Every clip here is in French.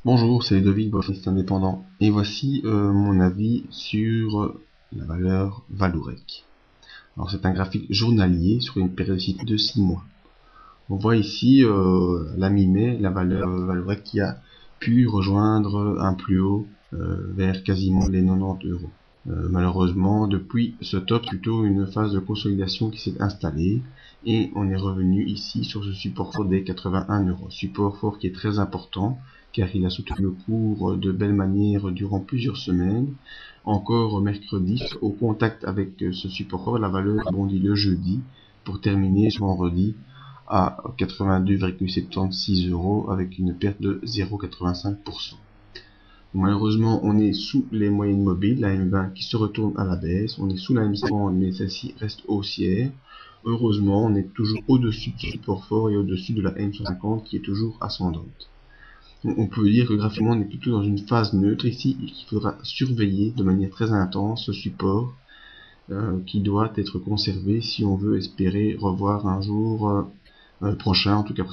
Bonjour, c'est Ludovic, botaniste indépendant, et voici mon avis sur la valeur Vallourec. Alors c'est un graphique journalier sur une périodicité de 6 mois. On voit ici à la mi-mai la valeur Vallourec qui a pu rejoindre un plus haut vers quasiment les 90 euros. Malheureusement, depuis ce top, plutôt une phase de consolidation qui s'est installée et on est revenu ici sur ce support fort des 81 euros. Support fort qui est très important car il a soutenu le cours de belle manière durant plusieurs semaines. Encore mercredi, au contact avec ce support fort, la valeur bondit le jeudi pour terminer ce vendredi à 82,76 euros avec une perte de 0,85%. Malheureusement, on est sous les moyennes mobiles, la M20 qui se retourne à la baisse, on est sous la M50 mais celle-ci reste haussière. Heureusement, on est toujours au-dessus du support fort et au-dessus de la M150 qui est toujours ascendante. On peut dire que graphiquement, on est plutôt dans une phase neutre ici et qu'il faudra surveiller de manière très intense ce support qui doit être conservé si on veut espérer revoir un jour prochain, en tout cas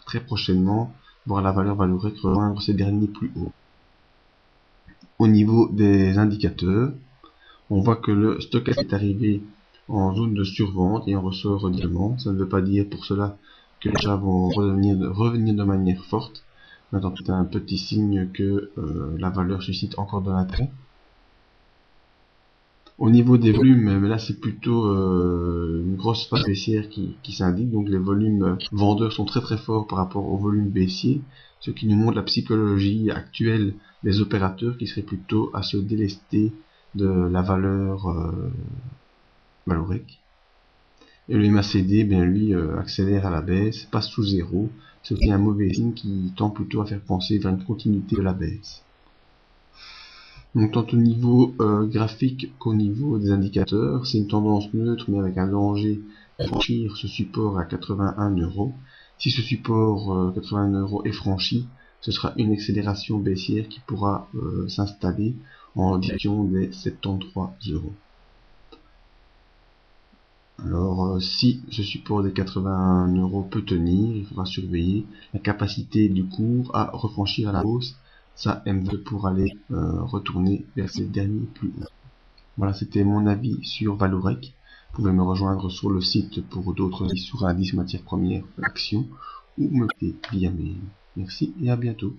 très prochainement, voir la valeur Vallourec rejoindre ces derniers plus hauts. Au niveau des indicateurs, on voit que le stochastique est arrivé en zone de survente et on ressort directement. Ça ne veut pas dire pour cela que les achats vont revenir de manière forte. Maintenant, c'est un petit signe que la valeur suscite encore de l'intérêt. Au niveau des volumes, mais là c'est plutôt une grosse phase baissière qui s'indique. Donc les volumes vendeurs sont très forts par rapport au volume baissier, ce qui nous montre la psychologie actuelle des opérateurs qui seraient plutôt à se délester de la valeur Vallourec. Et le MACD, bien lui, accélère à la baisse, passe sous zéro, ce qui est un mauvais signe qui tend plutôt à faire penser vers une continuité de la baisse. Donc tant au niveau graphique qu'au niveau des indicateurs, c'est une tendance neutre mais avec un danger de franchir ce support à 81 euros. Si ce support 81 euros est franchi, ce sera une accélération baissière qui pourra s'installer en direction des 73 euros. Alors si ce support des 81 euros peut tenir, il faudra surveiller la capacité du cours à refranchir à la hausse sa M2 pour aller retourner vers ces derniers plus hauts. Voilà, c'était mon avis sur Vallourec. Vous pouvez me rejoindre sur le site pour d'autres avis sur indices matières premières actions ou me payer via mail. Merci et à bientôt.